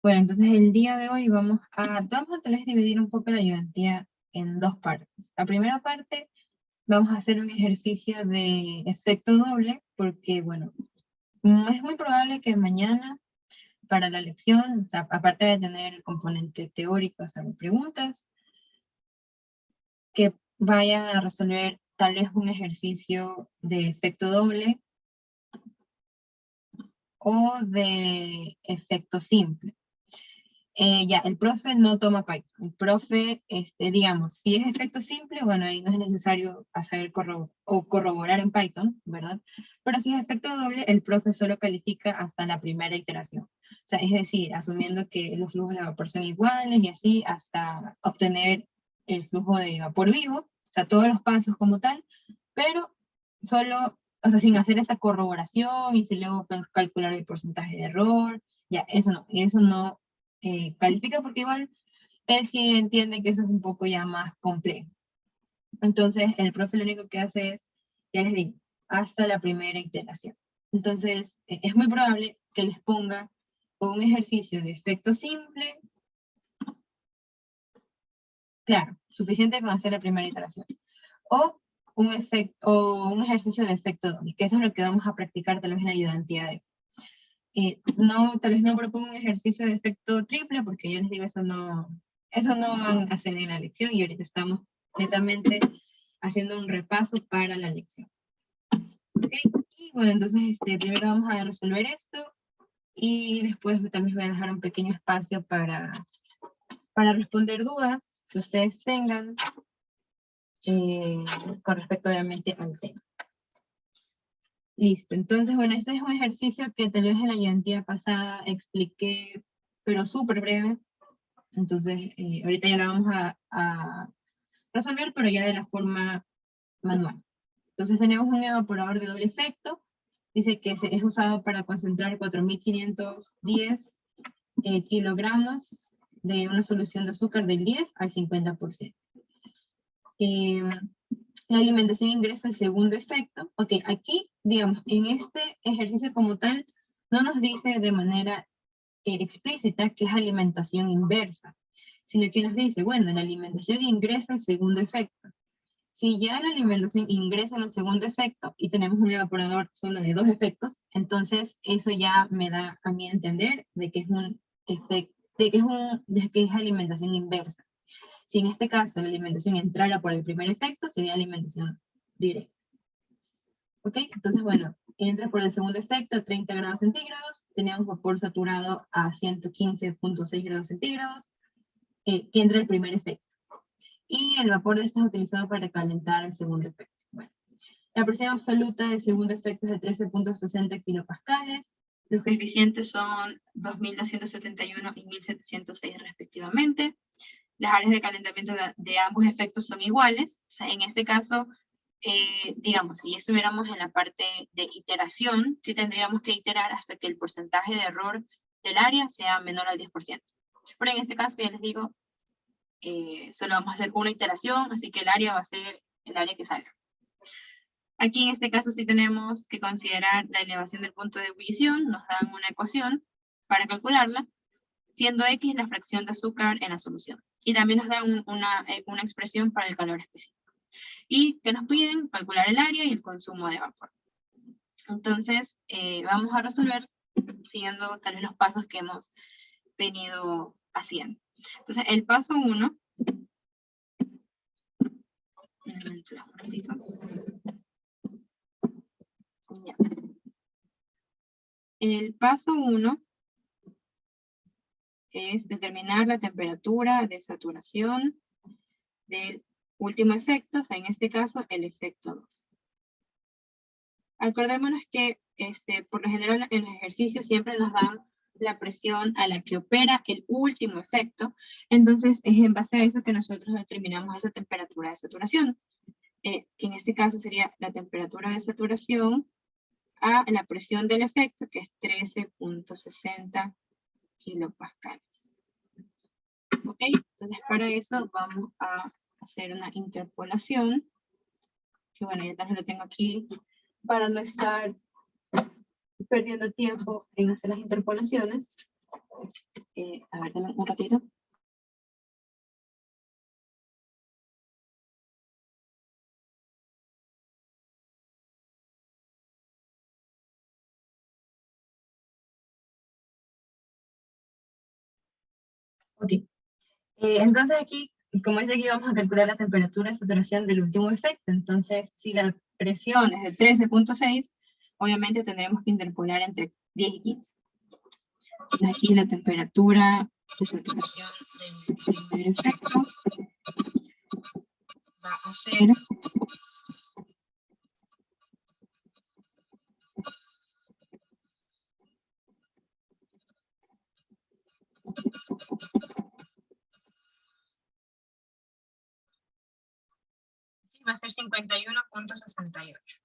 Bueno, entonces el día de hoy vamos a tal vez dividir un poco la ayudantía en dos partes. La primera parte vamos a hacer un ejercicio de efecto doble porque, bueno, es muy probable que mañana para la lección, o sea, aparte de tener el componente teórico, o sea, de preguntas, que vayan a resolver tal vez un ejercicio de efecto doble o de efecto simple. Ya, el profe no toma Python. El profe, digamos, si es efecto simple, bueno, ahí no es necesario hacer corroborar en Python, ¿verdad? Pero si es efecto doble, el profe solo califica hasta la primera iteración. O sea, es decir, asumiendo que los flujos de vapor son iguales y así hasta obtener el flujo de vapor vivo, o sea, todos los pasos como tal, pero solo, o sea, sin hacer esa corroboración y si luego calcular el porcentaje de error, ya, eso no califica porque igual él sí entiende que eso es un poco ya más complejo. Entonces, el profe lo único que hace es, ya les digo, hasta la primera iteración. Entonces, es muy probable que les ponga un ejercicio de efecto simple, claro, suficiente con hacer la primera iteración, o un ejercicio de efecto doble, que eso es lo que vamos a practicar tal vez en la ayudantía de no, tal vez no propongo un ejercicio de efecto triple, porque yo les digo, eso no van a hacer en la lección y ahorita estamos netamente haciendo un repaso para la lección. ¿Okay? Y bueno, entonces primero vamos a resolver esto y después también voy a dejar un pequeño espacio para responder dudas que ustedes tengan con respecto obviamente al tema. Listo, entonces bueno, este es un ejercicio que tal vez en la ayudantía pasada expliqué, pero súper breve. Entonces, ahorita ya la vamos a resolver, pero ya de la forma manual. Entonces tenemos un evaporador de doble efecto. Dice que es usado para concentrar 4.510 kilogramos de una solución de azúcar del 10 al 50%. La alimentación ingresa al segundo efecto. Ok, aquí, digamos, en este ejercicio como tal, no nos dice de manera explícita que es alimentación inversa, sino que nos dice, bueno, la alimentación ingresa al segundo efecto. Si ya la alimentación ingresa en el segundo efecto y tenemos un evaporador solo de dos efectos, entonces eso ya me da a mí a entender de que es un efecto, de que es alimentación inversa. Si en este caso la alimentación entrara por el primer efecto, sería alimentación directa. ¿Ok? Entonces, bueno, entra por el segundo efecto a 30 grados centígrados, tenemos vapor saturado a 115.6 grados centígrados, que entra el primer efecto. Y el vapor de este es utilizado para calentar el segundo efecto. Bueno, la presión absoluta del segundo efecto es de 13.60 kilopascales, los coeficientes son 2.271 y 1.706 respectivamente. Las áreas de calentamiento de ambos efectos son iguales. O sea, en este caso, digamos, si estuviéramos en la parte de iteración, sí tendríamos que iterar hasta que el porcentaje de error del área sea menor al 10%. Pero en este caso, ya les digo, solo vamos a hacer una iteración, así que el área va a ser el área que salga. Aquí en este caso sí tenemos que considerar la elevación del punto de ebullición, nos dan una ecuación para calcularla, siendo X la fracción de azúcar en la solución. Y también nos dan una expresión para el calor específico. Y que nos piden calcular el área y el consumo de vapor. Entonces, vamos a resolver siguiendo tal vez los pasos que hemos venido haciendo. Entonces, el paso 1, el paso 1 es determinar la temperatura de saturación del último efecto, o sea, en este caso, el efecto 2. Acordémonos que por lo general en los ejercicios siempre nos dan la presión a la que opera el último efecto, entonces es en base a eso que nosotros determinamos esa temperatura de saturación. En este caso sería la temperatura de saturación a la presión del efecto, que es 13.60 kilopascales. ¿Ok? Entonces para eso vamos a hacer una interpolación, que bueno, ya también lo tengo aquí para no estar perdiendo tiempo en hacer las interpolaciones. a ver, dame un ratito. Ok. Entonces aquí, como dice aquí, vamos a calcular la temperatura de saturación del último efecto. Entonces, si la presión es de 13.6, obviamente tendremos que interpolar entre 10 y 15. Entonces aquí la temperatura de saturación del primer efecto va a ser 51.68.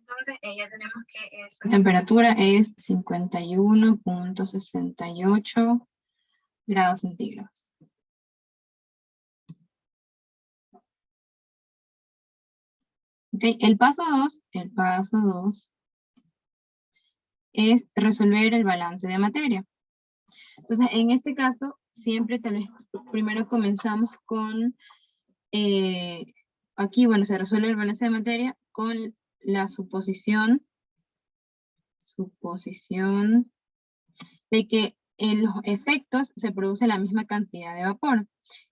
Entonces, ya tenemos que esta temperatura es 51.68 grados centígrados. Okay. El paso 2 es resolver el balance de materia. Entonces, en este caso, siempre tal vez primero comenzamos con, aquí, bueno, se resuelve el balance de materia con la suposición de que en los efectos se produce la misma cantidad de vapor.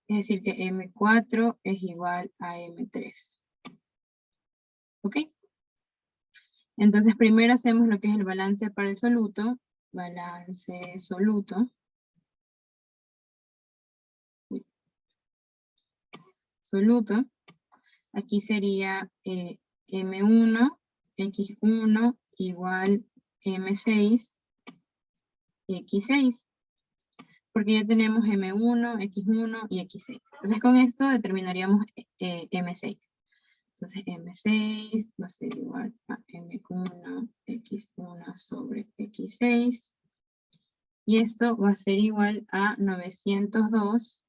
Es decir, que M4 es igual a M3. ¿Ok? Entonces primero hacemos lo que es el balance para el soluto. Balance soluto. Soluto. Aquí sería M1, X1 igual M6, X6. Porque ya tenemos M1, X1 y X6. Entonces con esto determinaríamos M6. Entonces M6 va a ser igual a M1, X1 sobre X6. Y esto va a ser igual a 902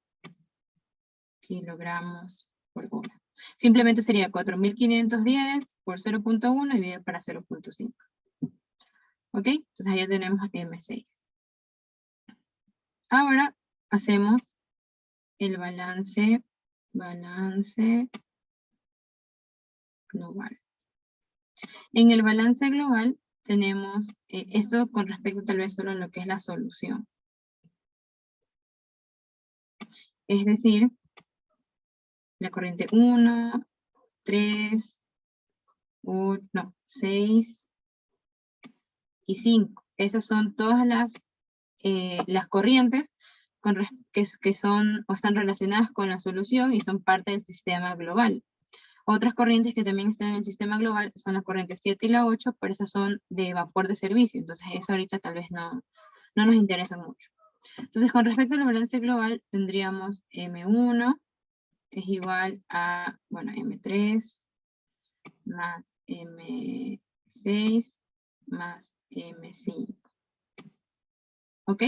kilogramos por hora. Simplemente sería 4.510 por 0.1 dividido para 0.5. ¿Ok? Entonces ahí ya tenemos M6. Ahora hacemos el balance global. En el balance global tenemos esto con respecto tal vez solo a lo que es la solución. Es decir, la corriente 1, 3, 6 y 5. Esas son todas las corrientes que son o están relacionadas con la solución y son parte del sistema global. Otras corrientes que también están en el sistema global son las corrientes 7 y la 8, pero esas son de vapor de servicio, entonces eso ahorita tal vez no nos interesa mucho. Entonces con respecto al balance global tendríamos M1 es igual a, bueno, M3 más M6 más M5. ¿Ok?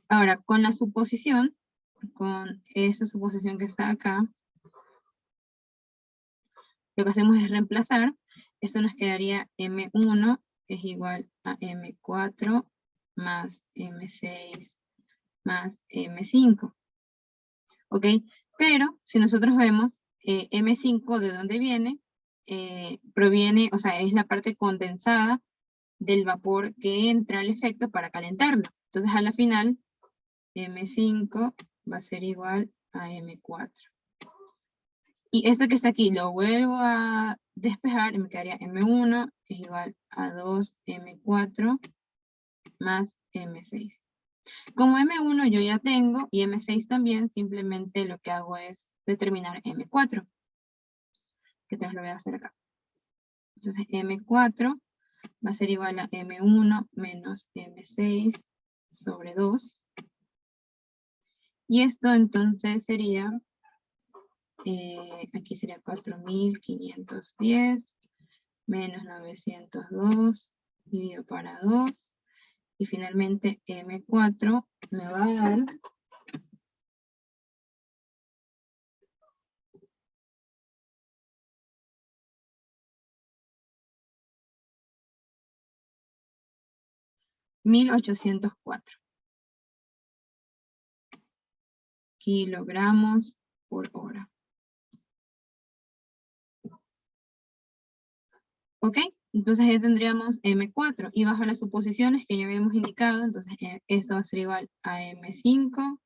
Ahora, con la suposición, con esa suposición que está acá, lo que hacemos es reemplazar. Esto nos quedaría M1 es igual a M4 más M6 más M5. ¿Ok? Pero si nosotros vemos M5 de dónde viene, proviene, o sea, es la parte condensada del vapor que entra al efecto para calentarlo. Entonces a la final, M5 va a ser igual a M4. Y esto que está aquí lo vuelvo a despejar y me quedaría M1 es igual a 2M4 más M6. Como M1 yo ya tengo y M6 también, simplemente lo que hago es determinar M4. Que te lo voy a hacer acá. Entonces M4 va a ser igual a M1 menos M6 sobre 2. Y esto entonces sería, aquí sería 4.510 menos 902 dividido para 2. Y finalmente M4 me va a dar 1804 kilogramos por hora. ¿Ok? Entonces ya tendríamos M4 y bajo las suposiciones que ya habíamos indicado, entonces esto va a ser igual a M5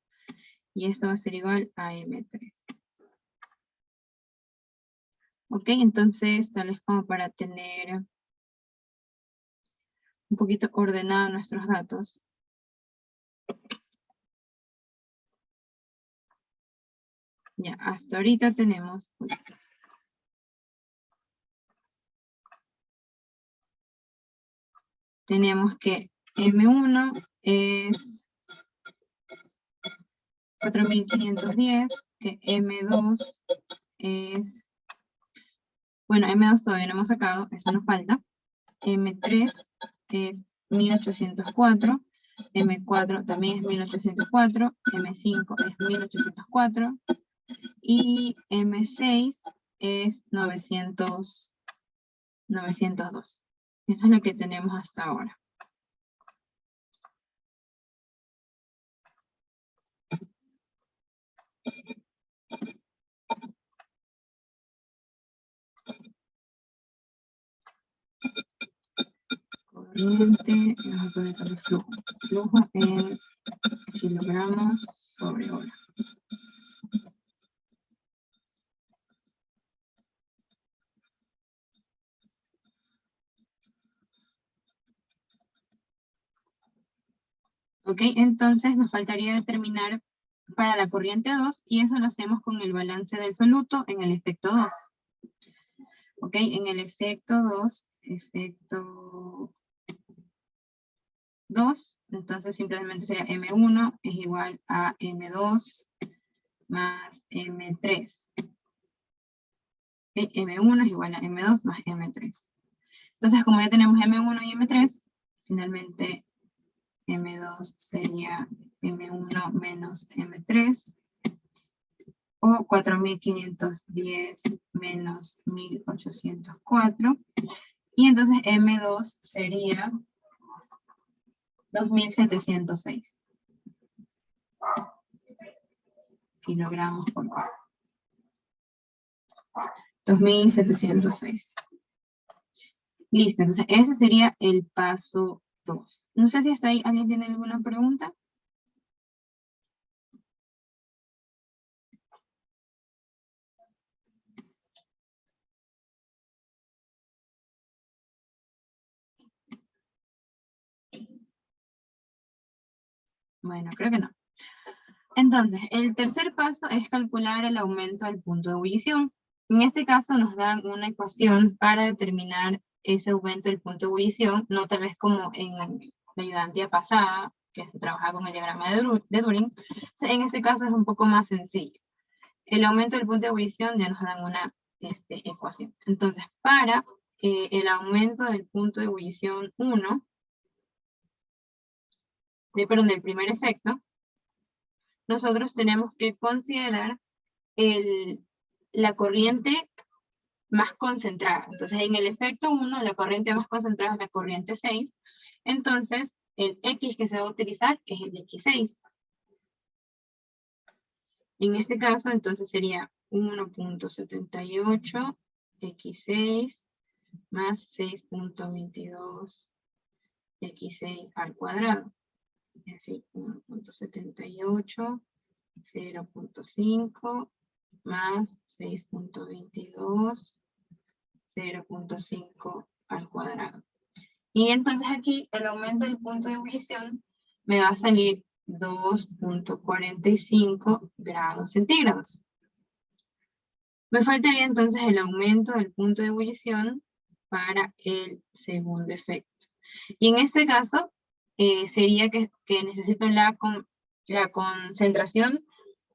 y esto va a ser igual a M3. ¿Ok? Entonces tal vez como para tener un poquito ordenados nuestros datos. Ya, hasta ahorita tenemos... Tenemos que M1 es 4.510, que M2 es... Bueno, M2 todavía no hemos sacado, eso nos falta. M3 es 1804, M4 también es 1804, M5 es 1804 y M6 es 902. Eso es lo que tenemos hasta ahora. Corriente, vamos a poner el flujo. Flujo en kilogramos sobre hora. Ok, entonces nos faltaría determinar para la corriente 2 y eso lo hacemos con el balance del soluto en el efecto 2. Ok, en el efecto 2, entonces simplemente sería M1 es igual a M2 más M3. Okay, M1 es igual a M2 más M3. Entonces, como ya tenemos M1 y M3, finalmente M2 sería M1 menos M3, o 4.510 menos 1.804, y entonces M2 sería 2.706 kilogramos por hora. 2.706. Listo, entonces ese sería el paso 2. No sé si hasta ahí alguien tiene alguna pregunta. Bueno, creo que no. Entonces, el tercer paso es calcular el aumento del punto de ebullición. En este caso nos dan una ecuación para determinar ese aumento del punto de ebullición, no tal vez como en la ayudantía pasada, que se trabaja con el diagrama de Turing. En este caso es un poco más sencillo. El aumento del punto de ebullición ya nos dan una ecuación. Entonces, para el aumento del punto de ebullición 1, del primer efecto, nosotros tenemos que considerar la corriente más concentrada. Entonces, en el efecto 1, la corriente más concentrada es la corriente 6. Entonces, el X que se va a utilizar es el X6. En este caso, entonces sería 1.78 X6 más 6.22 X6 al cuadrado. Es decir, 1.78, 0.5 más 6.22, 0.5 al cuadrado. Y entonces aquí el aumento del punto de ebullición me va a salir 2.45 grados centígrados. Me faltaría entonces el aumento del punto de ebullición para el segundo efecto. Y en este caso sería que necesito la concentración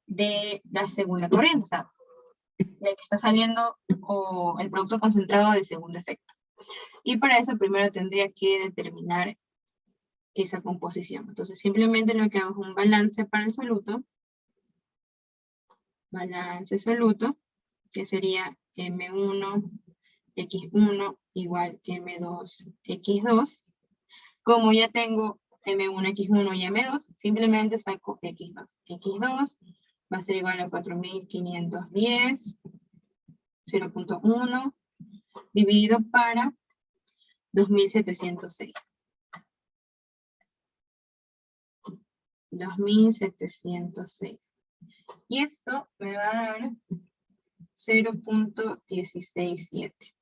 de la segunda corriente, o sea, la que está saliendo o el producto concentrado del segundo efecto. Y para eso primero tendría que determinar esa composición. Entonces simplemente lo que hago es un balance para el soluto. Balance soluto, que sería M1 X1 igual M2 X2. Como ya tengo M1, X1 y M2, simplemente saco X2. X2 va a ser igual a 4510, 0.1, dividido para 2706. 2706. Y esto me va a dar 0.167.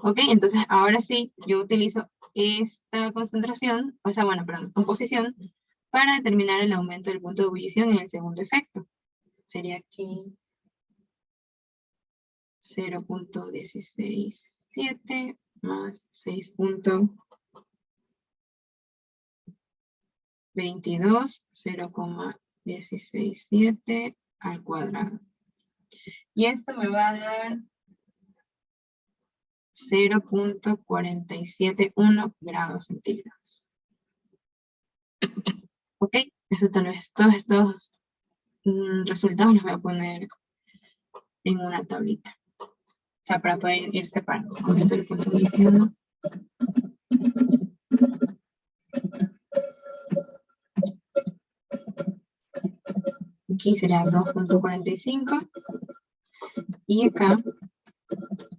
Ok, entonces ahora sí, yo utilizo esta concentración, o sea, bueno, perdón, composición, para determinar el aumento del punto de ebullición en el segundo efecto. Sería aquí 0.167 más 6.22, 0.167 al cuadrado. Y esto me va a dar 0.471 grados centígrados. Ok, eso tal vez, todos estos resultados los voy a poner en una tablita. O sea, para poder ir separando. Aumento del punto de ebullición. Aquí sería 2.45. Y acá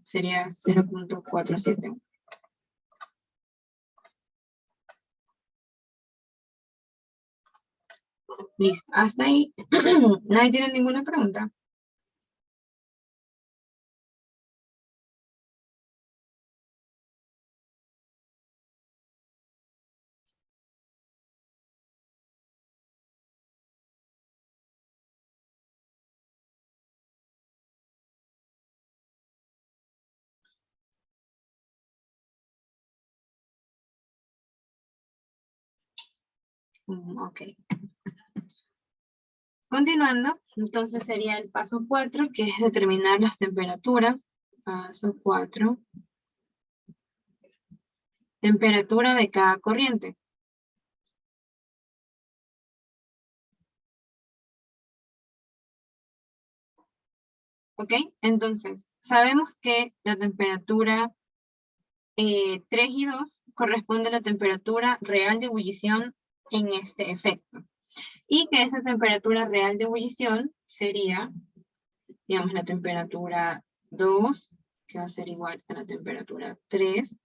sería 0.471. Listo, hasta ahí. ¿Nadie tiene ninguna pregunta? Ok. Continuando, entonces sería el paso 4, que es determinar las temperaturas. Paso 4. Temperatura de cada corriente. ¿Ok? Entonces, sabemos que la temperatura 3 y 2 corresponde a la temperatura real de ebullición en este efecto. Y que esa temperatura real de ebullición sería, digamos, la temperatura 2, que va a ser igual a la temperatura 3.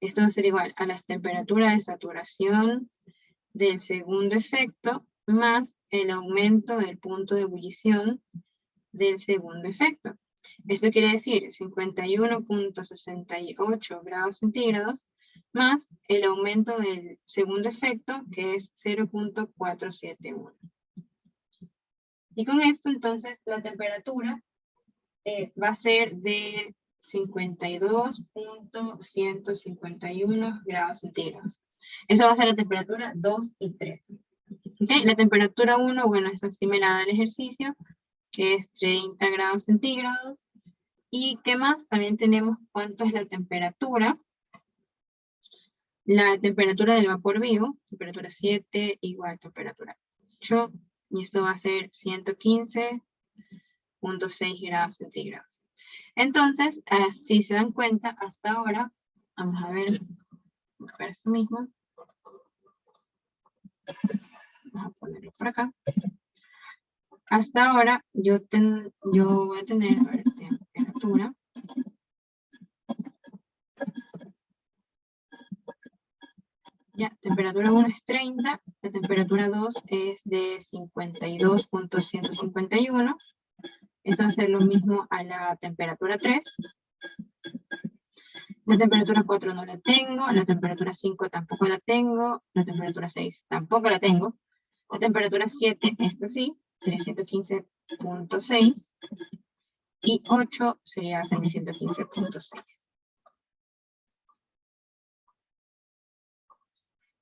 Esto va a ser igual a la temperatura de saturación del segundo efecto más el aumento del punto de ebullición del segundo efecto. Esto quiere decir 51.68 grados centígrados más el aumento del segundo efecto, que es 0.471. Y con esto, entonces, la temperatura va a ser de 52.151 grados centígrados. Eso va a ser la temperatura 2 y 3. ¿Okay? La temperatura 1, bueno, esa sí me la da el ejercicio, que es 30 grados centígrados. ¿Y qué más? También tenemos cuánto es la temperatura. La temperatura del vapor vivo, temperatura 7 igual temperatura 8, y esto va a ser 115.6 grados centígrados. Entonces, si se dan cuenta, hasta ahora, vamos a ver esto mismo. Vamos a ponerlo por acá. Hasta ahora, yo voy a tener, a ver, temperatura. Ya, temperatura 1 es 30, la temperatura 2 es de 52.151. Esto va a ser lo mismo a la temperatura 3. La temperatura 4 no la tengo, la temperatura 5 tampoco la tengo, la temperatura 6 tampoco la tengo. La temperatura 7, esta sí, sería 115.6. Y 8 sería también 115.6.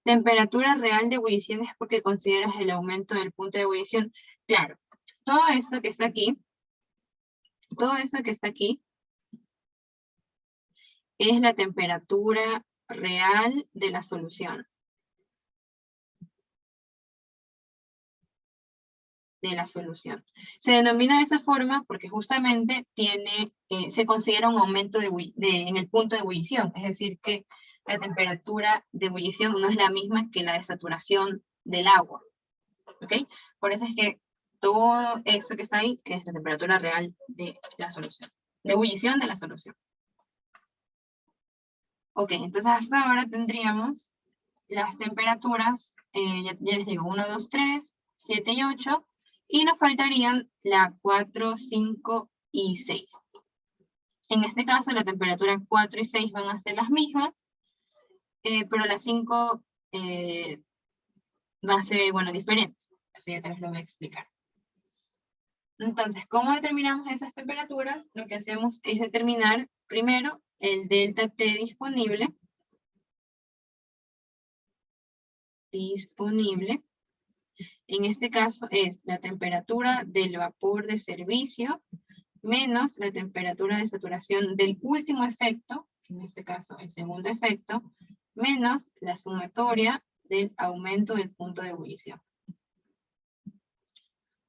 Temperatura real de ebullición es porque consideras el aumento del punto de ebullición. Claro, todo esto que está aquí es la temperatura real de la solución. Se denomina de esa forma porque justamente se considera un aumento en el punto de ebullición. Es decir, que la temperatura de ebullición no es la misma que la de saturación del agua. ¿Ok? Por eso es que todo eso que está ahí es la temperatura real de la solución, de ebullición de la solución. Ok, entonces hasta ahora tendríamos las temperaturas, ya les digo, 1, 2, 3, 7 y 8, y nos faltarían la 4, 5 y 6. En este caso, la temperatura 4 y 6 van a ser las mismas, pero la 5 va a ser, bueno, diferente. Así ya te lo voy a explicar. Entonces, ¿cómo determinamos esas temperaturas? Lo que hacemos es determinar primero el delta T disponible. En este caso es la temperatura del vapor de servicio menos la temperatura de saturación del último efecto, en este caso el segundo efecto, menos la sumatoria del aumento del punto de ebullición.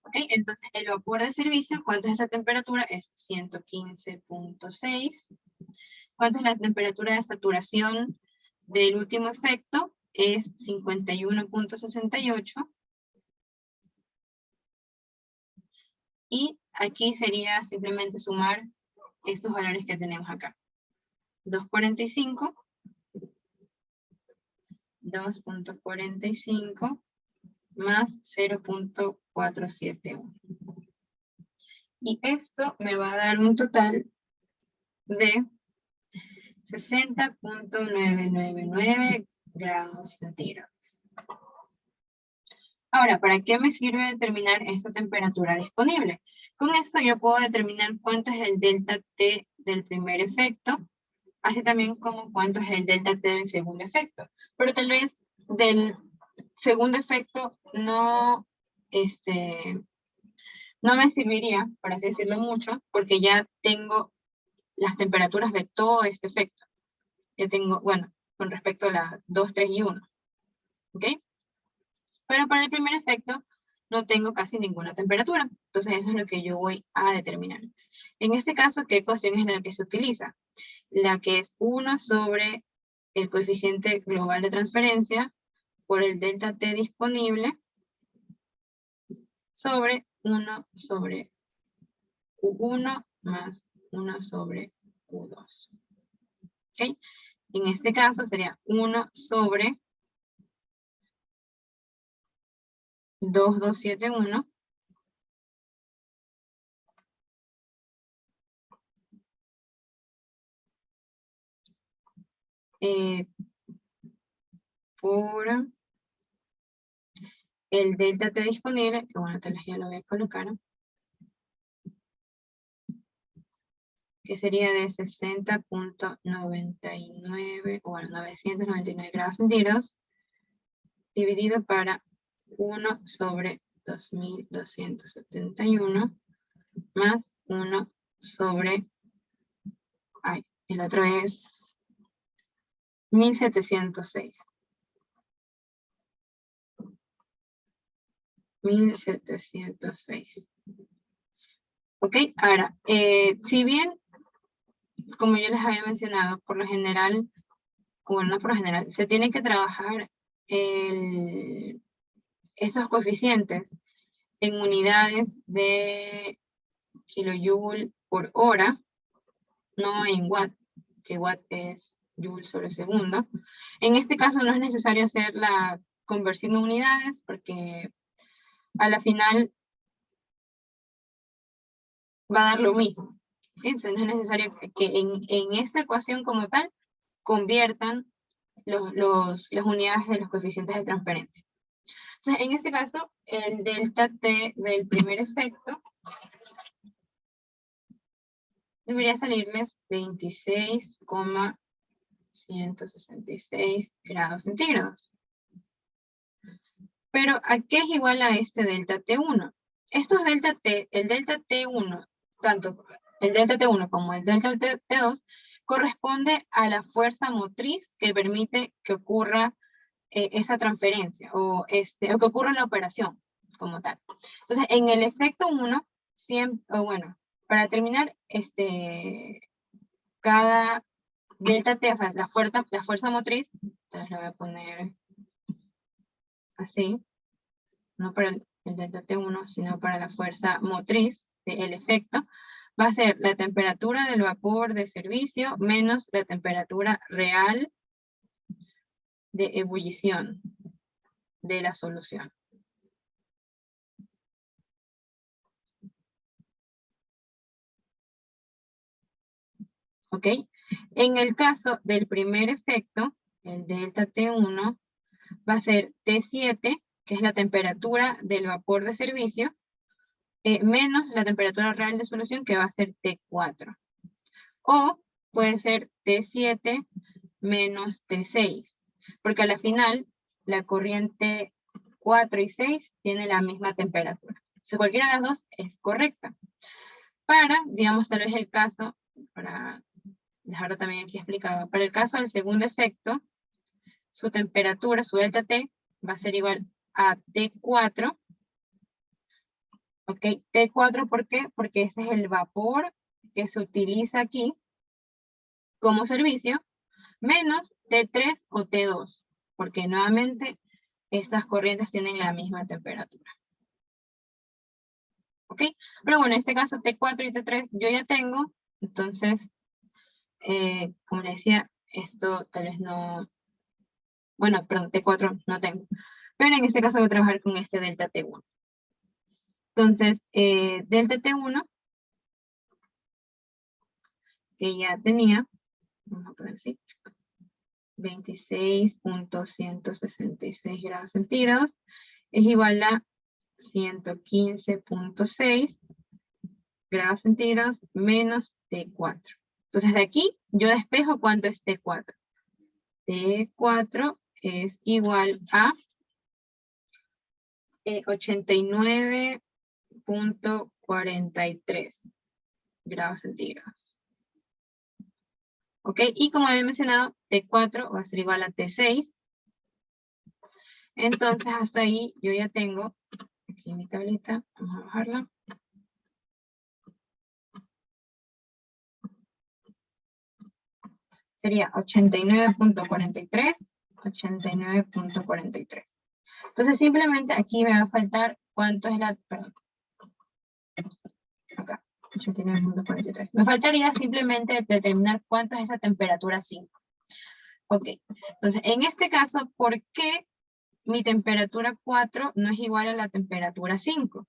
¿Ok? Entonces el vapor de servicio, ¿cuánto es esa temperatura? Es 115.6. ¿Cuánto es la temperatura de saturación del último efecto? Es 51.68. Y aquí sería simplemente sumar estos valores que tenemos acá. 2.45, 2.45 más 0.471. Y esto me va a dar un total de 60.999 grados centígrados. Ahora, ¿para qué me sirve determinar esta temperatura disponible? Con esto yo puedo determinar cuánto es el delta T del primer efecto, así también como cuánto es el delta T del segundo efecto. Pero tal vez del segundo efecto no me serviría, por así decirlo mucho, porque ya tengo las temperaturas de todo este efecto. Ya tengo, bueno, con respecto a la 2, 3 y 1. ¿Ok? Pero para el primer efecto no tengo casi ninguna temperatura. Entonces eso es lo que yo voy a determinar. En este caso, ¿qué ecuación es la que se utiliza? La que es 1 sobre el coeficiente global de transferencia por el delta T disponible sobre 1 sobre U1 más 1 sobre U2. ¿Ok? En este caso sería 1 sobre 2271 por el delta T disponible, que bueno, ya lo voy a colocar, que sería de 60.99, o bueno, 999 grados centígrados, dividido para 1 sobre 2271, más 1 sobre, el otro es 1706. 1706. Ok, ahora, si bien, como yo les había mencionado, por lo general, bueno, no por lo general, se tiene que trabajar estos coeficientes en unidades de kilojoule por hora, no en watt, que watt es joule sobre segundo. En este caso no es necesario hacer la conversión en unidades porque a la final va a dar lo mismo. Entonces no es necesario que en esta ecuación como tal conviertan las unidades de los coeficientes de transferencia. Entonces, en este caso, el delta T del primer efecto debería salirles 26,166 grados centígrados. Pero, ¿a qué es igual a este delta T1? Estos delta T, el delta T1, tanto el delta T1 como el delta T2, corresponde a la fuerza motriz que permite que ocurra esa transferencia o que ocurra en la operación como tal. Entonces, en el efecto 1, siempre, bueno, para terminar, cada delta T, o sea, la fuerza motriz, entonces lo voy a poner así, no para el delta T1, sino para la fuerza motriz del efecto, va a ser la temperatura del vapor de servicio menos la temperatura real de ebullición de la solución. ¿Ok? En el caso del primer efecto, el delta T1, va a ser T7, que es la temperatura del vapor de servicio, menos la temperatura real de solución, que va a ser T4. O puede ser T7 menos T6, porque a la final la corriente 4 y 6 tiene la misma temperatura. Si cualquiera de las dos es correcta. Para, digamos, tal vez el caso, para dejarlo también aquí explicado, para el caso del segundo efecto, su temperatura, su delta T, va a ser igual a T4. ¿Ok? T4, ¿por qué? Porque ese es el vapor que se utiliza aquí como servicio, menos T3 o T2, porque nuevamente estas corrientes tienen la misma temperatura. ¿Ok? Pero bueno, en este caso T4 y T3 yo ya tengo, entonces, como les decía, esto tal vez no, bueno, perdón, T4 no tengo, pero en este caso voy a trabajar con este delta T1. Entonces, delta T1, que ya tenía, vamos a poner así, 26.166 grados centígrados, es igual a 115.6 grados centígrados menos T4. Entonces de aquí yo despejo cuánto es T4. T4 es igual a 89.43 grados centígrados. ¿Ok? Y como había mencionado, T4 va a ser igual a T6. Entonces hasta ahí yo ya tengo, aquí mi tablita, vamos a bajarla. Sería 89.43, 89.43. Entonces simplemente aquí me va a faltar cuánto es la, perdón, acá, 89.43. Me faltaría simplemente determinar cuánto es esa temperatura 5. Ok, entonces en este caso, ¿por qué mi temperatura 4 no es igual a la temperatura 5?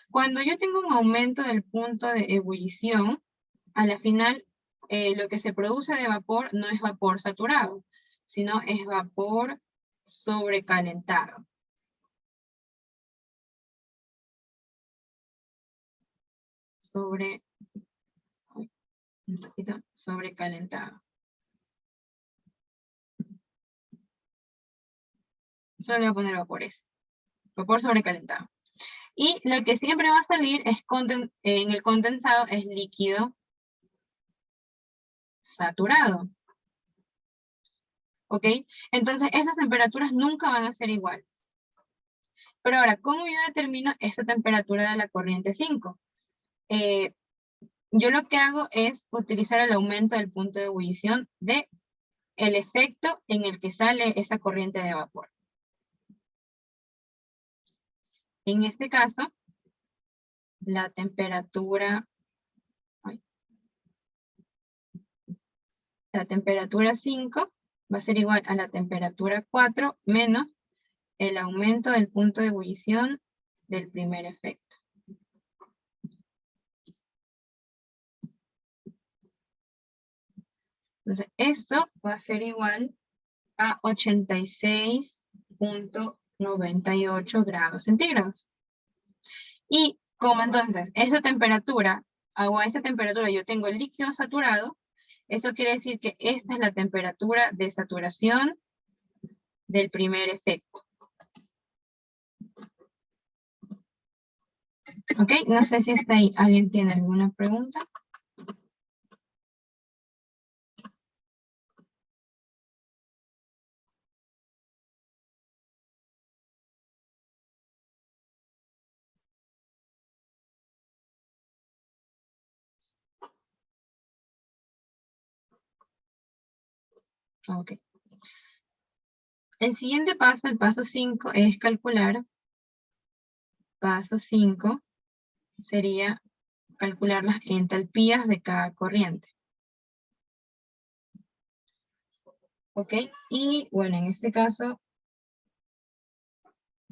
Cuando yo tengo un aumento del punto de ebullición, a la final lo que se produce de vapor no es vapor saturado, sino es vapor sobrecalentado. Sobrecalentado. Solo le voy a poner vapores. Vapor sobrecalentado. Y lo que siempre va a salir es en el condensado es líquido saturado. ¿Ok? Entonces esas temperaturas nunca van a ser iguales. Pero ahora, ¿cómo yo determino esta temperatura de la corriente 5? Yo lo que hago es utilizar el aumento del punto de ebullición de el efecto en el que sale esa corriente de vapor. En este caso, la temperatura 5 va a ser igual a la temperatura 4 menos el aumento del punto de ebullición del primer efecto. Entonces, esto va a ser igual a 86.98 grados centígrados. Y como entonces esa temperatura, o a esa temperatura yo tengo el líquido saturado, eso quiere decir que esta es la temperatura de saturación del primer efecto. ¿Ok? No sé si hasta ahí alguien tiene alguna pregunta. Ok. El siguiente paso, el paso 5, es calcular. Paso 5 sería calcular las entalpías de cada corriente. Ok, y bueno, en este caso,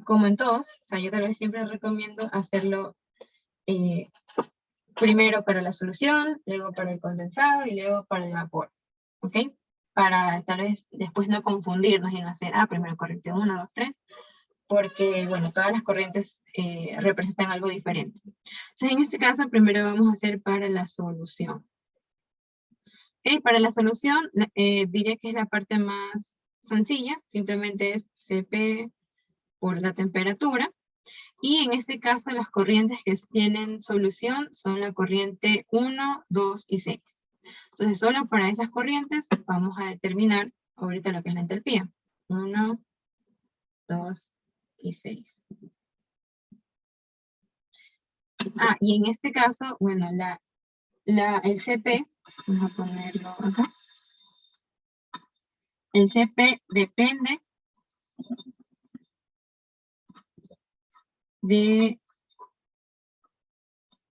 como en todos, o sea, yo tal vez siempre recomiendo hacerlo primero para la solución, luego para el condensado y luego para el vapor. ¿Ok? Para tal vez después no confundirnos y no hacer, primero corriente 1, 2, 3, porque, bueno, todas las corrientes representan algo diferente. Entonces, en este caso, primero vamos a hacer para la solución. ¿Ok? Para la solución, diré que es la parte más sencilla, simplemente es Cp por la temperatura. Y en este caso, las corrientes que tienen solución son la corriente 1, 2 y 6. Entonces, solo para esas corrientes vamos a determinar ahorita lo que es la entalpía. 1, 2 y 6. Y en este caso, bueno, el Cp, vamos a ponerlo acá. El Cp depende de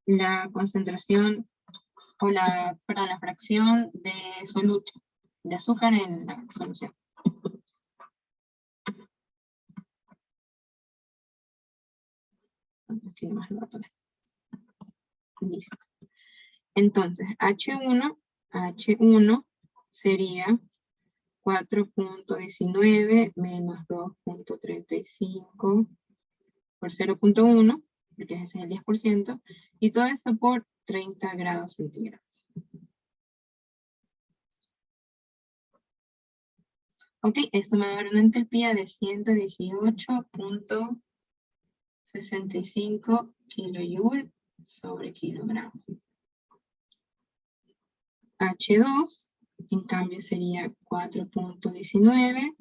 la concentración o la fracción de soluto, de azúcar en la solución. Aquí más lo voy a poner. Listo. Entonces, H1 sería 4.19 menos 2.35 por 0.1, porque ese es el 10%, y todo esto por 30 grados centígrados. Ok, esto me va a dar una entalpía de 118.65 kilojoule sobre kilogramo. H2, en cambio, sería 4.19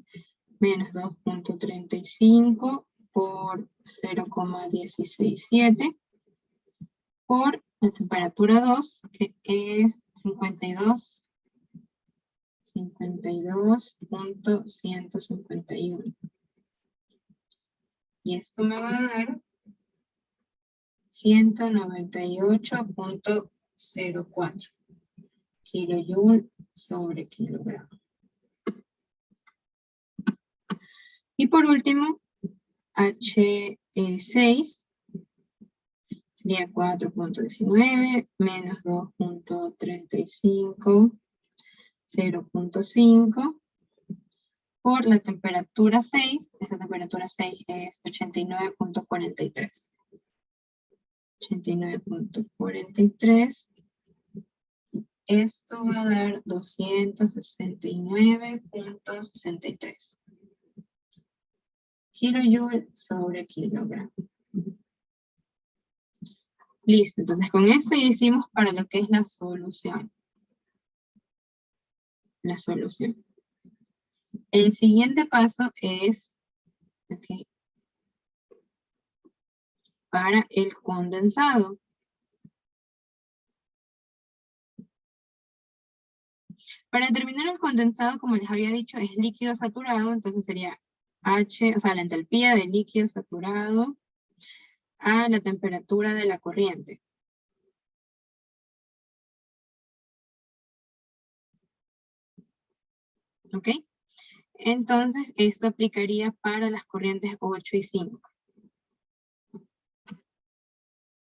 menos 2.35 por 0,167 por la temperatura 2, que es 52.151. Y esto me va a dar 198.04 kilojoule sobre kilogramo. Y por último, H6 sería 4.19 menos 2.35, 0.5 por la temperatura 6. Esta temperatura 6 es 89.43. 89.43. Esto va a dar 269.63 kilojoule sobre kilogramo. Listo, entonces con esto ya hicimos para lo que es la solución. La solución. El siguiente paso es para el condensado. Para determinar el condensado, como les había dicho, es líquido saturado, entonces sería H, o sea, la entalpía del líquido saturado a la temperatura de la corriente. ¿Ok? Entonces, esto aplicaría para las corrientes 8 y 5.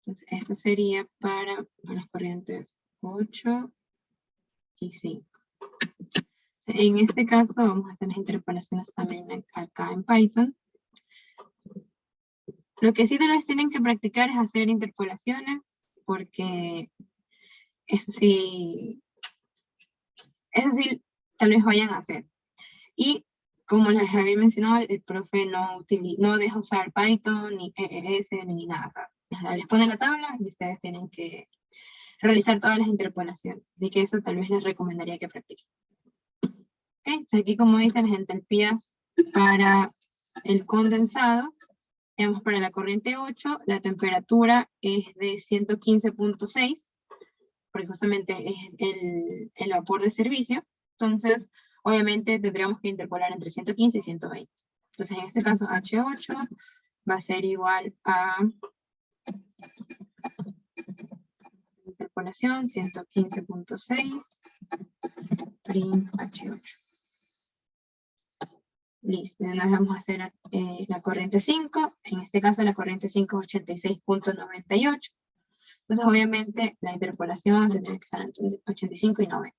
Entonces, esto sería para las corrientes 8 y 5. En este caso, vamos a hacer las interpolaciones también acá en Python. Lo que sí tal vez tienen que practicar es hacer interpolaciones, porque eso sí, tal vez vayan a hacer. Y como les había mencionado, el profe no deja usar Python, ni EES, ni nada. Les pone la tabla y ustedes tienen que realizar todas las interpolaciones. Así que eso tal vez les recomendaría que practiquen. Okay, aquí como dicen las entalpías para el condensado, digamos para la corriente 8, la temperatura es de 115.6, porque justamente es el vapor de servicio. Entonces, obviamente tendríamos que interpolar entre 115 y 120. Entonces, en este caso, H8 va a ser igual a interpolación 115.6 prim H8. Listo, nos vamos a hacer la corriente 5. En este caso, la corriente 5 es 86.98. Entonces, obviamente, la interpolación tendría que estar entre 85 y 90.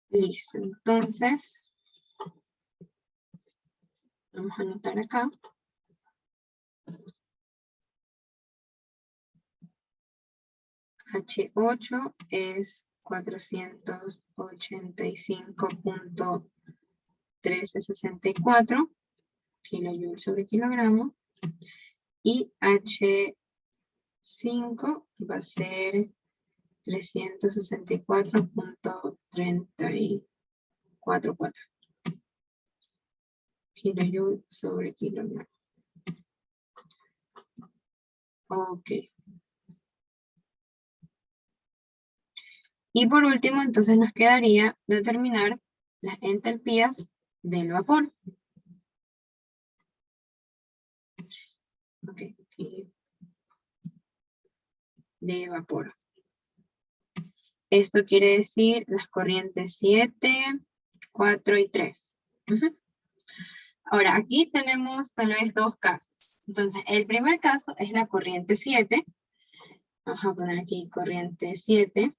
Listo, entonces, vamos a anotar acá. H8 es 485.1364 kilojoules sobre kilogramo. Y H5 va a ser 364.344 kilojoules sobre kilogramo. Ok. Y por último, entonces nos quedaría determinar las entalpías del vapor. Ok, de vapor. Esto quiere decir las corrientes 7, 4 y 3. Ahora, aquí tenemos tal vez dos casos. Entonces, el primer caso es la corriente 7. Vamos a poner aquí corriente 7.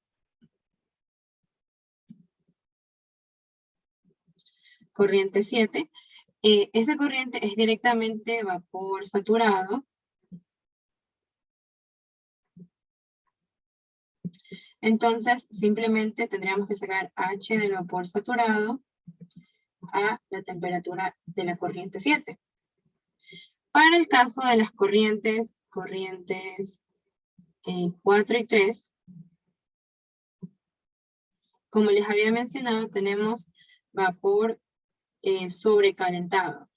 Corriente 7. Esa corriente es directamente vapor saturado. Entonces, simplemente tendríamos que sacar H del vapor saturado a la temperatura de la corriente 7. Para el caso de las corrientes 4 y 3, como les había mencionado, tenemos vapor sobrecalentado.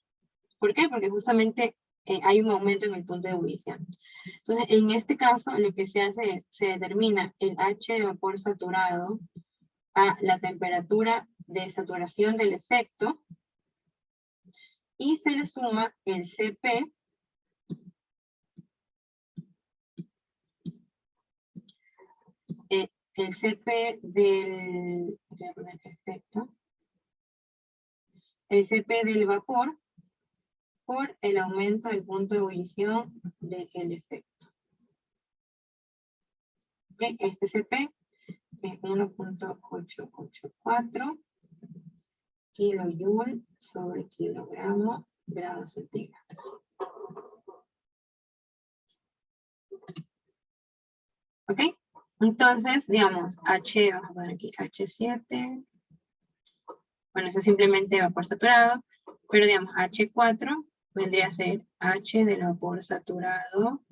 ¿Por qué? Porque justamente hay un aumento en el punto de ebullición. Entonces, en este caso, lo que se hace es, se determina el H de vapor saturado a la temperatura de saturación del efecto y se le suma el CP el CP del, voy a poner efecto, el CP del vapor por el aumento del punto de ebullición del efecto. Okay, este CP es 1.884 kilojoule sobre kilogramo grados centígrados. ¿Ok? Entonces, digamos, H, vamos a poner aquí H7. Bueno, eso es simplemente vapor saturado, pero digamos, H4 vendría a ser H del vapor saturado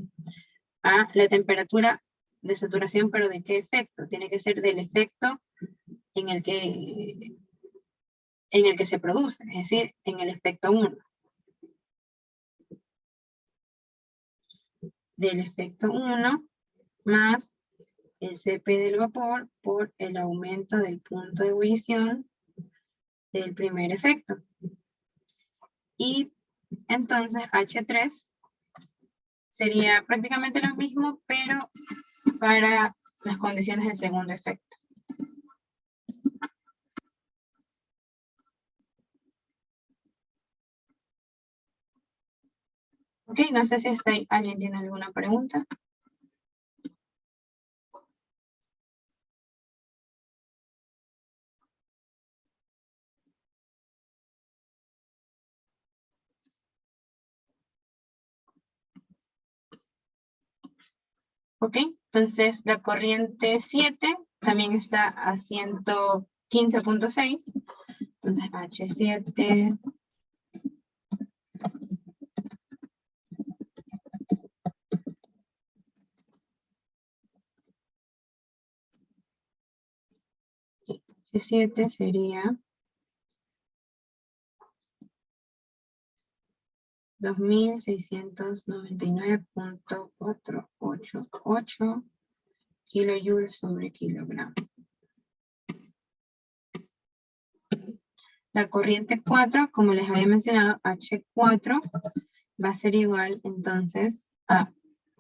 a la temperatura de saturación, pero ¿de qué efecto? Tiene que ser del efecto en el que se produce, es decir, en el efecto 1. Del efecto 1 más el CP del vapor por el aumento del punto de ebullición del primer efecto. Y entonces H3 sería prácticamente lo mismo, pero para las condiciones del segundo efecto. Ok, no sé si alguien tiene alguna pregunta. Ok, entonces la corriente 7 también está a 115.6. Entonces H7 H7 sería 2699.488 kilojoules sobre kilogramo. La corriente 4, como les había mencionado, H4, va a ser igual entonces a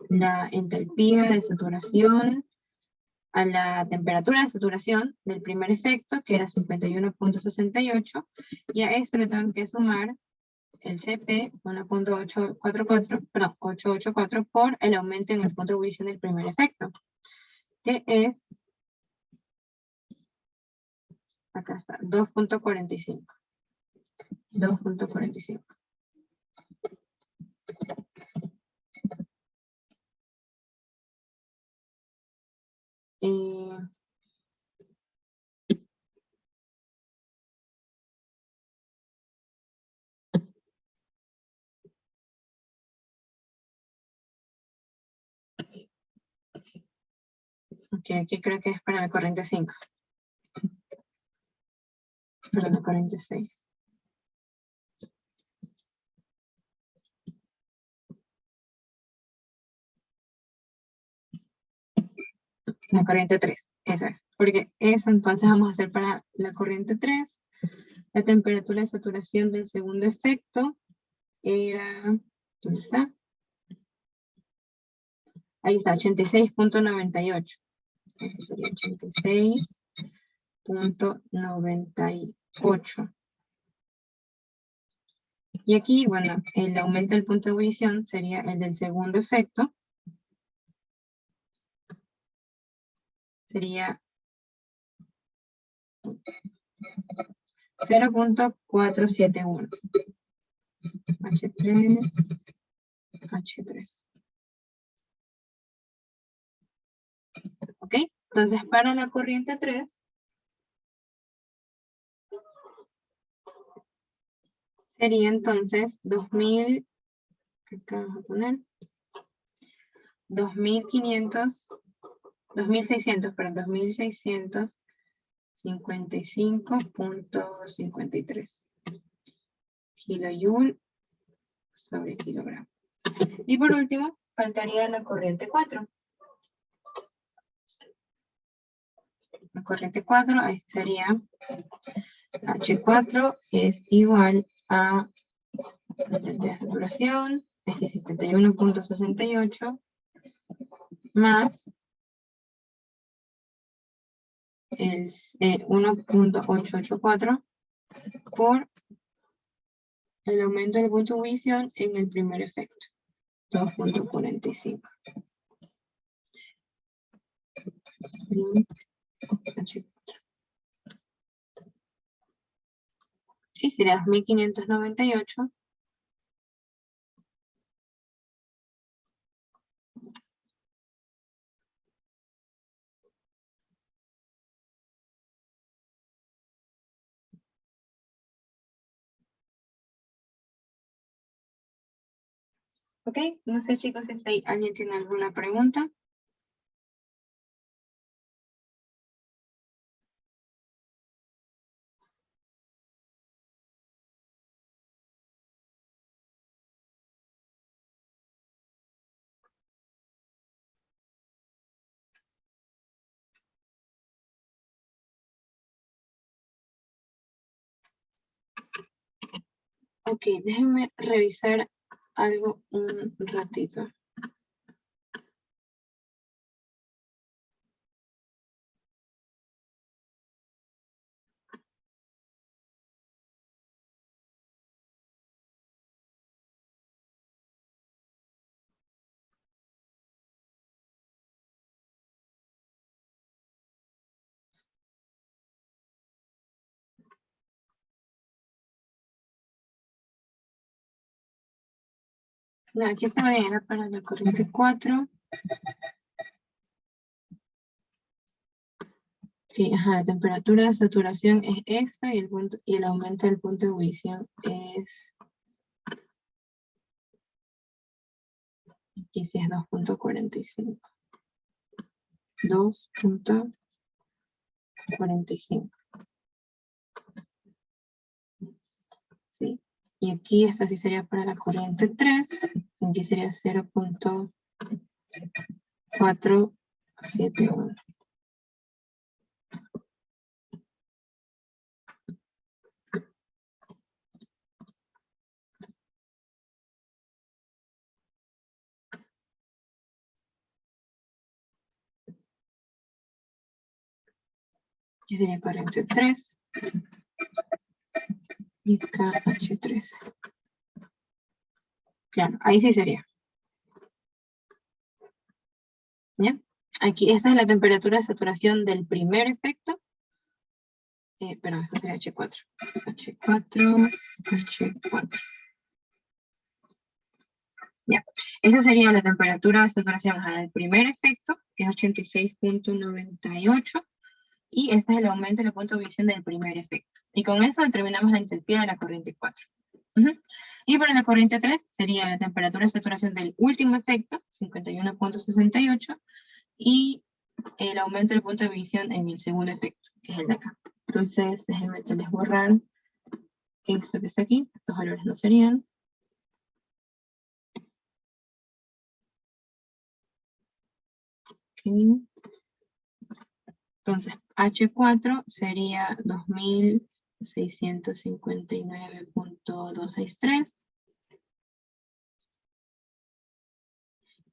la entalpía de saturación, a la temperatura de saturación del primer efecto, que era 51.68, y a esto le tengo que sumar el CP 884 por el aumento en el punto de ebullición del primer efecto, que es, acá está, 2.45. 2.45. Ok, aquí creo que es para la corriente 5. Para la corriente 6. La corriente 3, esa es. Porque esa entonces vamos a hacer para la corriente 3. La temperatura de saturación del segundo efecto era, ¿dónde está? Ahí está, 86.98. Ese sería 86.98. Y aquí, bueno, el aumento del punto de ebullición sería el del segundo efecto. Sería 0.471. H3, H3. ¿Ok? Entonces, para la corriente 3, sería entonces 2000, acá vamos a poner, 2655.53 kilojoule sobre kilogramo. Y por último, faltaría la corriente 4. La corriente 4, ahí sería H4 es igual a la temperatura de saturación, es 51.68, más el 1.884 por el aumento del punto de ebullición en el primer efecto, 2.45. Y sería 2598. Ok, no sé chicos si alguien tiene alguna pregunta. Ok, déjenme revisar algo un ratito. No, aquí está bien, era para la corriente 4. Okay, ajá, la temperatura de saturación es esta y el aumento del punto de ebullición es, aquí sí es 2.45. 2.45. Sí. Y aquí esta sí sería para la corriente 3. Aquí sería 0.471. Aquí sería corriente 3. Y KH3. Claro, ahí sí sería. ¿Ya? Aquí esta es la temperatura de saturación del primer efecto. Perdón, esto sería H4. H4, H4. Ya. Esa sería la temperatura de saturación del primer efecto, que es 86.98. Y este es el aumento de la punto de visión del primer efecto. Y con eso determinamos la entropía de la corriente 4. Y para la corriente 3 sería la temperatura de saturación del último efecto, 51.68, y el aumento del punto de visión en el segundo efecto, que es el de acá. Entonces, déjenme borrar esto que está aquí. Estos valores no serían. Okay. Entonces, H4 sería 2659.263.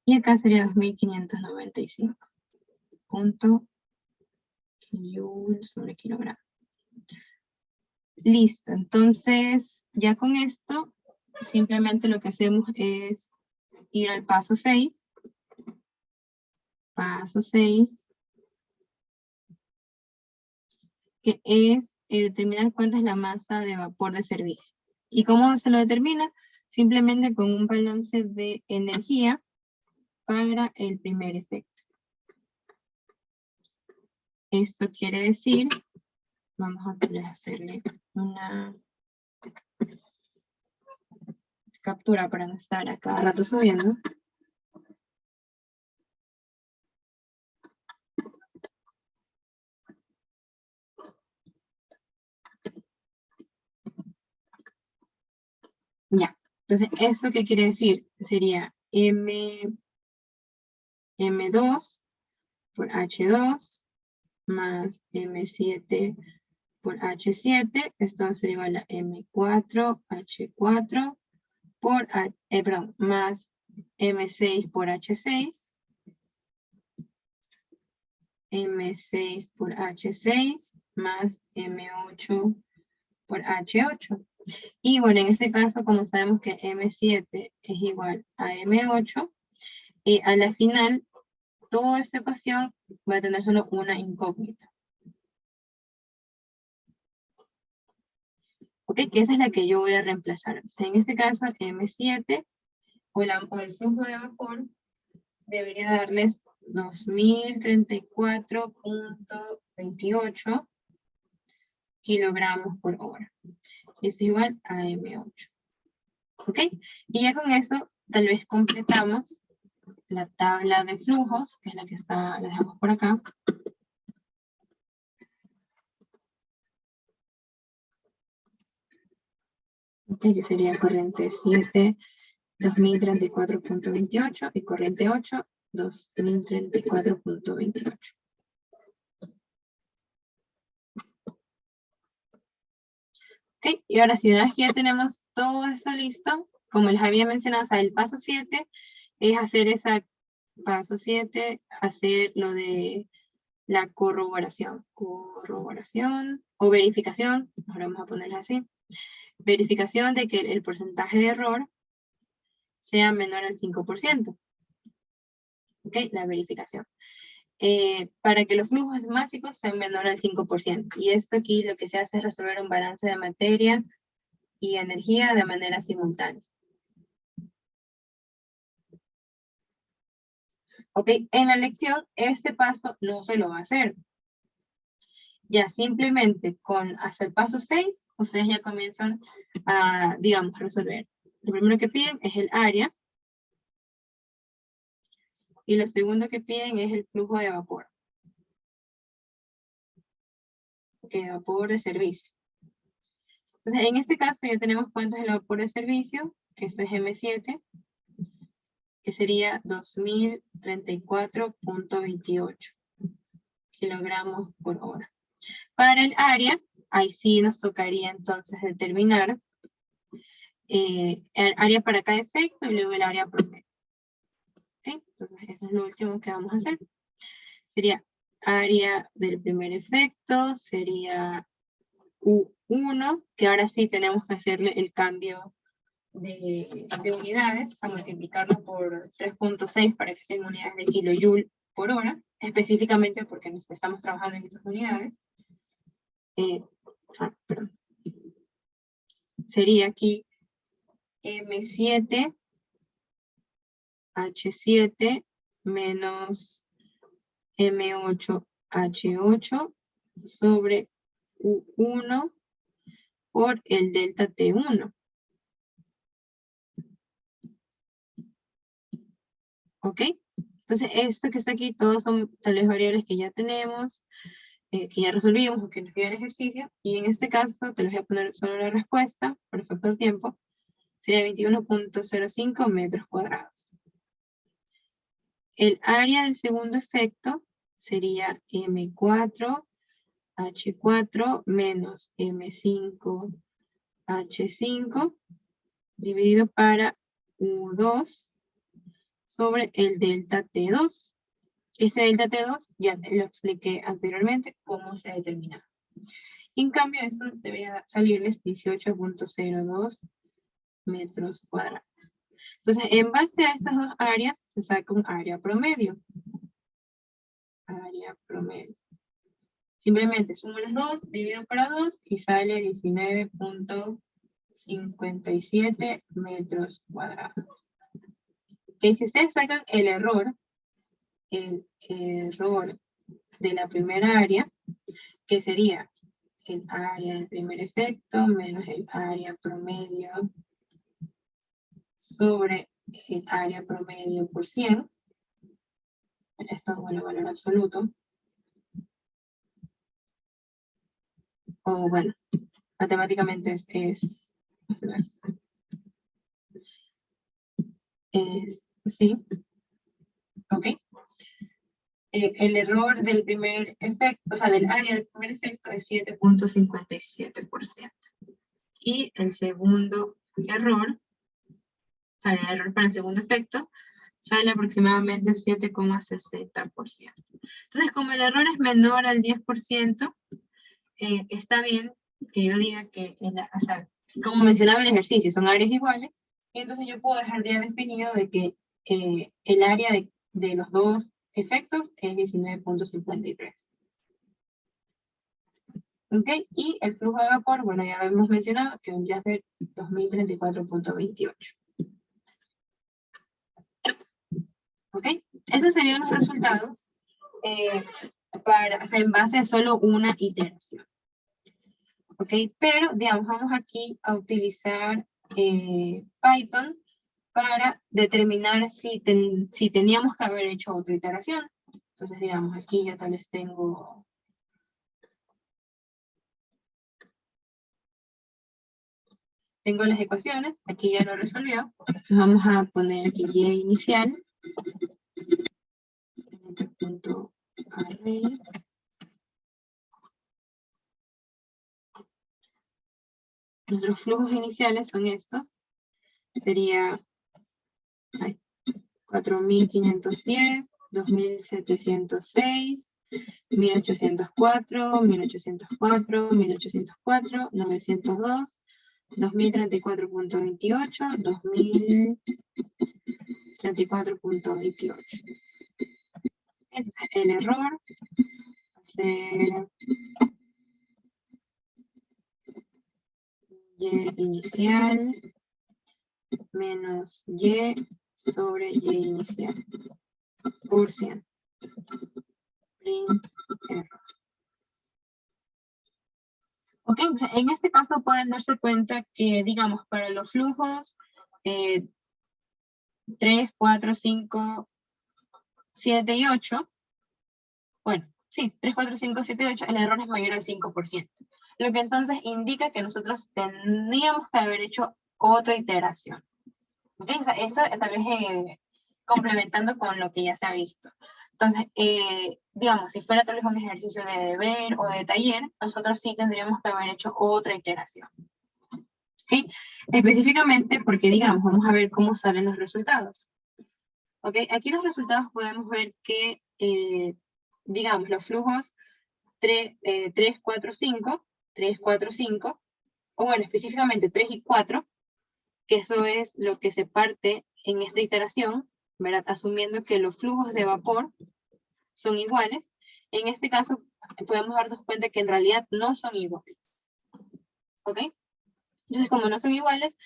Y acá sería 2595 joules sobre kilogramo. Listo, entonces ya con esto simplemente lo que hacemos es ir al paso 6. Paso 6. Que es determinar cuánta es la masa de vapor de servicio. ¿Y cómo se lo determina? Simplemente con un balance de energía para el primer efecto. Esto quiere decir, vamos a hacerle una captura para no estar a cada rato subiendo. Ya, entonces, ¿esto qué quiere decir? Sería M2 por H2 más M7 por H7. Esto va a ser igual a M4, H4 por, más M6 por H6. M6 por H6 más M8 por H8. Y bueno, en este caso, como sabemos que M7 es igual a M8, a la final, toda esta ecuación va a tener solo una incógnita. ¿Ok? Que esa es la que yo voy a reemplazar. O sea, en este caso, M7 o el flujo de vapor debería darles 2034.28 kilogramos por hora. Es igual a M8. ¿Ok? Y ya con eso, tal vez completamos la tabla de flujos, que es la que está, la dejamos por acá. Que sería corriente 7, 2034.28 y corriente 8, 2034.28. Ok, y ahora si una vez que ya tenemos todo esto listo, como les había mencionado, o sea, el paso 7 es hacer hacer lo de la corroboración o verificación, ahora vamos a ponerla así, verificación de que el porcentaje de error sea menor al 5%. Ok, la verificación. Para que los flujos básicos sean menor al 5%. Y esto aquí lo que se hace es resolver un balance de materia y energía de manera simultánea. Ok, en la lección este paso no se lo va a hacer. Ya simplemente con hasta el paso 6, ustedes ya comienzan a, digamos, resolver. Lo primero que piden es el área. Y lo segundo que piden es el flujo de vapor. Vapor de servicio. Entonces, en este caso ya tenemos cuánto es el vapor de servicio, que esto es M7, que sería 2034.28 kilogramos por hora. Para el área, ahí sí nos tocaría entonces determinar el área para cada efecto y luego el área promedio. ¿Okay? Entonces, eso es lo último que vamos a hacer. Sería área del primer efecto, sería U1, que ahora sí tenemos que hacerle el cambio de unidades, a multiplicarlo por 3.6 para que sean unidades de kilojoule por hora, específicamente porque estamos trabajando en esas unidades. Sería aquí M7 H7 menos M8 H8 sobre U1 por el delta T1. ¿Ok? Entonces, esto que está aquí, todos son tales variables que ya tenemos, que ya resolvimos o que nos dio el ejercicio. Y en este caso, te les voy a poner solo la respuesta, por factor tiempo. Sería 21.05 metros cuadrados. El área del segundo efecto sería M4 H4 menos M5 H5 dividido para U2 sobre el delta T2. Este delta T2 ya lo expliqué anteriormente cómo se determina. En cambio, eso debería salirles 18.02 metros cuadrados. Entonces, en base a estas dos áreas, se saca un área promedio. Área promedio. Simplemente sumo las dos, divido para 2 y sale 19.57 metros cuadrados. Okay, si ustedes sacan el error de la primera área, que sería el área del primer efecto menos el área promedio sobre el área promedio por 100. Esto es bueno, valor absoluto. O bueno, matemáticamente es sí. Ok. El error del primer efecto, o sea, del área del primer efecto es 7.57%. Y el segundo error, o sea, el error para el segundo efecto, sale aproximadamente 7.60%. Entonces, como el error es menor al 10%, está bien que yo diga que, o sea, como mencionaba el ejercicio, son áreas iguales, y entonces yo puedo dejar ya definido de que el área de los dos efectos es 19.53. ¿Ok? Y el flujo de vapor, bueno, ya hemos mencionado que vendría a ser 2034.28. ¿Ok? Esos serían los resultados o sea, en base a solo una iteración. ¿Ok? Pero, digamos, vamos aquí a utilizar Python para determinar si teníamos que haber hecho otra iteración. Entonces, digamos, aquí ya tal vez tengo las ecuaciones, aquí ya lo resolvió. Entonces vamos a poner aquí y inicial. Array. Nuestros flujos iniciales son estos. Sería 4.510, 2.706, 1.804, 1.804, 1.804, 902, 2034.28, 2034.28. Entonces el error va a ser y inicial menos y sobre y inicial por 100. Print error. Ok, entonces en este caso pueden darse cuenta que, digamos, para los flujos 3, 4, 5, 7 y 8, bueno, sí, 3, 4, 5, 7 y 8, el error es mayor al 5%. lo que entonces indica que nosotros teníamos que haber hecho otra iteración. ¿Ok? O sea, eso tal vez complementando con lo que ya se ha visto. Entonces, digamos, si fuera tal vez un ejercicio de deber o de taller, nosotros sí tendríamos que haber hecho otra iteración. ¿Ok? Específicamente porque, digamos, vamos a ver cómo salen los resultados. ¿Ok? Aquí los resultados podemos ver que, digamos, los flujos 3, 4, 5, 3, 4, 5, o bueno, específicamente 3 y 4, que eso es lo que se parte en esta iteración, ¿verdad? Asumiendo que los flujos de vapor son iguales. En este caso, podemos darnos cuenta que en realidad no son iguales. ¿Ok? Entonces, como no son iguales,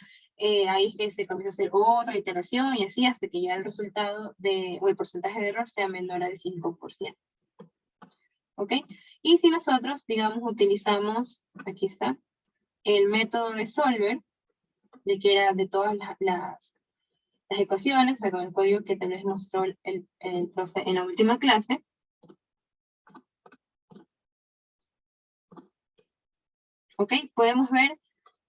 ahí es que se comienza a hacer otra iteración y así hasta que ya el resultado o el porcentaje de error sea menor al 5%. ¿Ok? Y si nosotros, digamos, utilizamos, aquí está, el método de Solver, de que era de todas las ecuaciones, o sea, con el código que tal vez mostró el profe en la última clase. ¿Ok? Podemos ver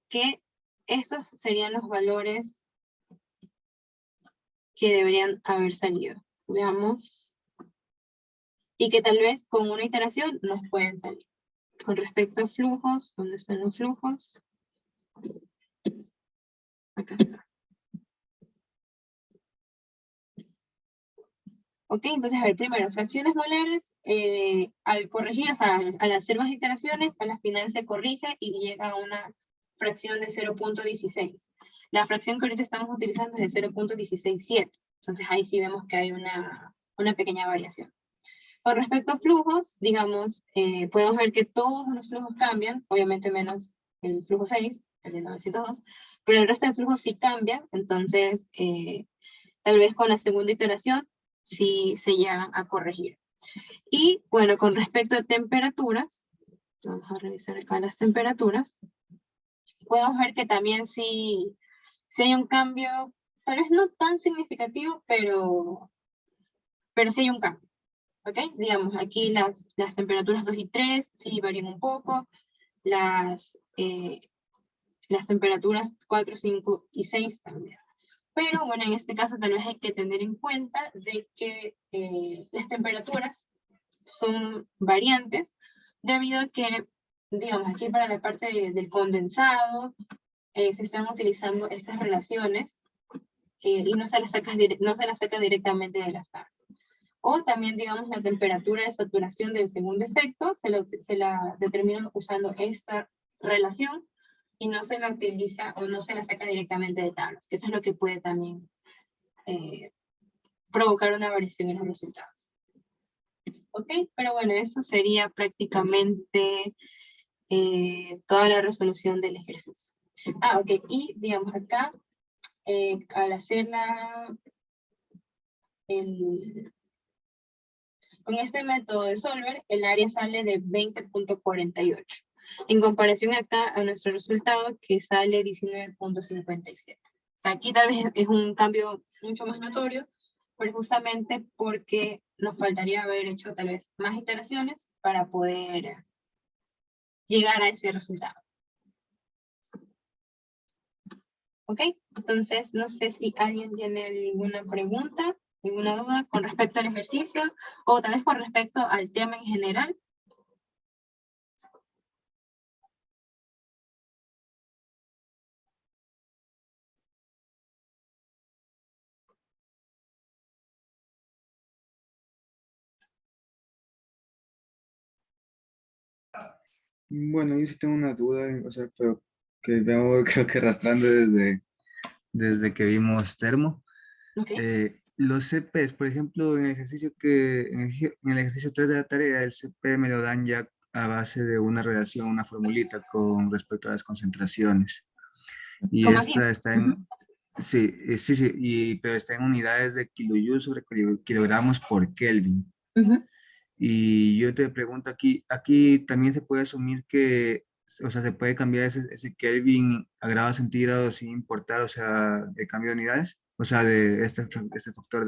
que estos serían los valores que deberían haber salido. Veamos. Y que tal vez con una iteración nos pueden salir. Con respecto a flujos, ¿dónde están los flujos? Acá está. Ok, entonces, a ver, primero, fracciones molares, al corregir, o sea, al hacer más iteraciones, a la final se corrige y llega a una fracción de 0.16. La fracción que ahorita estamos utilizando es de 0.167. Entonces, ahí sí vemos que hay una pequeña variación. Con respecto a flujos, digamos, podemos ver que todos los flujos cambian, obviamente menos el flujo 6, el de 902, pero el resto de flujos sí cambian, entonces, tal vez con la segunda iteración, sí se llegan a corregir. Y bueno, con respecto a temperaturas, vamos a revisar acá las temperaturas, podemos ver que también sí hay un cambio, tal vez no tan significativo, pero sí hay un cambio. ¿Ok? Digamos, aquí las temperaturas 2 y 3 sí varían un poco, las temperaturas 4, 5 y 6 también. Pero bueno, en este caso tal vez hay que tener en cuenta de que las temperaturas son variantes debido a que, digamos, aquí para la parte del condensado se están utilizando estas relaciones y no se las saca directamente de las tablas. O también, digamos, la temperatura de saturación del segundo efecto se la determinan usando esta relación y no se la utiliza o no se la saca directamente de tablas, que eso es lo que puede también provocar una variación en los resultados. ¿Ok? Pero bueno, eso sería prácticamente toda la resolución del ejercicio. Ah, ok. Y digamos acá, al hacer con este método de Solver, el área sale de 20.48. En comparación acá a nuestro resultado que sale 19.57. Aquí tal vez es un cambio mucho más notorio, pero justamente porque nos faltaría haber hecho tal vez más iteraciones para poder llegar a ese resultado. ¿Ok? Entonces, no sé si alguien tiene alguna pregunta, alguna duda con respecto al ejercicio, o tal vez con respecto al tema en general. Bueno, yo sí tengo una duda, o sea, pero que vengo creo que arrastrando desde que vimos Termo. ¿Ok? Los CPs, por ejemplo, en el ejercicio 3 de la tarea, el CP me lo dan ya a base de una relación, una formulita con respecto a las concentraciones. Y Como aquí. esta está en, sí, sí, sí, pero está en unidades de kilojoules sobre kilogramos por Kelvin. Ujú. Y yo te pregunto aquí también se puede asumir que, o sea, se puede cambiar ese Kelvin a grados centígrados sin importar, o sea, el cambio de unidades, o sea, de este factor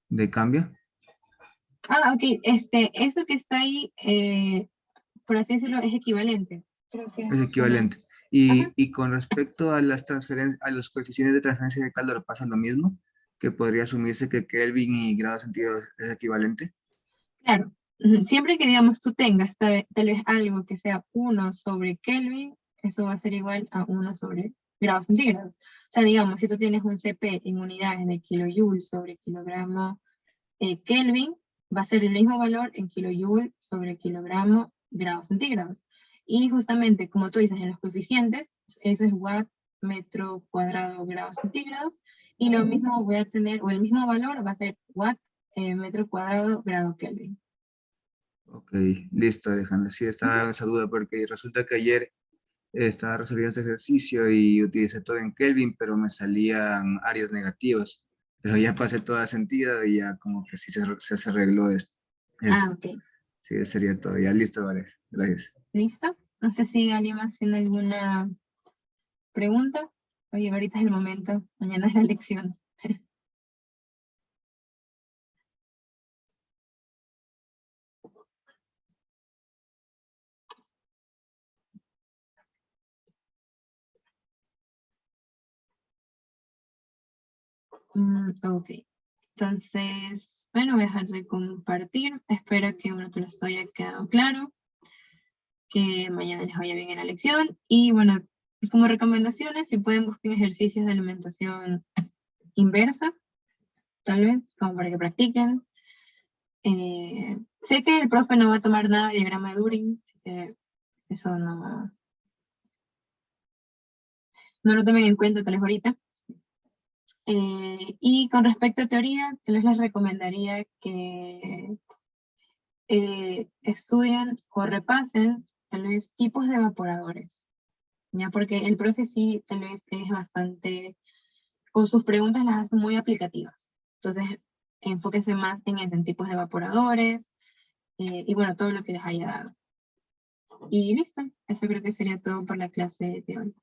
de cambio. Ah, ok. Eso que está ahí, por así decirlo, es equivalente. Creo que Es ajá. equivalente. Ajá. Y con respecto a las transferencias, a los coeficientes de transferencia de calor, ¿pasa lo mismo? Que podría asumirse que Kelvin y grado centígrado es equivalente. Claro, siempre que digamos tú tengas tal vez algo que sea 1 sobre Kelvin, eso va a ser igual a 1 sobre grados centígrados. O sea, digamos, si tú tienes un CP en unidades de kilojoule sobre kilogramo Kelvin, va a ser el mismo valor en kilojoule sobre kilogramo grados centígrados. Y justamente, como tú dices, en los coeficientes, eso es watt metro cuadrado grados centígrados, y lo mismo voy a tener, o el mismo valor va a ser watt metro cuadrado grado Kelvin. Ok, listo, Alejandro. Sí, estaba en esa duda porque resulta que ayer estaba resolviendo este ejercicio y utilicé todo en Kelvin, pero me salían áreas negativas. Pero ya pasé toda sentido y ya como que sí se arregló esto. Eso. Ah, ok. Sí, sería todo. Ya listo, vale. Gracias. ¿Listo? No sé si alguien más tiene alguna pregunta. Oye, ahorita es el momento, mañana es la lección. Ok. Entonces, bueno, voy a dejar de compartir. Espero que uno te lo haya quedado claro, que mañana les vaya bien en la lección. Y bueno, como recomendaciones, si pueden buscar ejercicios de alimentación inversa, tal vez, como para que practiquen. Sé que el profe no va a tomar nada de diagrama de Turing, así que eso no lo tomen en cuenta tal vez ahorita. Y con respecto a teoría, tal vez les recomendaría que estudien o repasen tal vez tipos de evaporadores, ¿ya? Porque el profe sí tal vez es bastante, con sus preguntas las hace muy aplicativas. Entonces, enfóquense más en eso, en tipos de evaporadores, y bueno, todo lo que les haya dado. Y listo, eso creo que sería todo por la clase de hoy.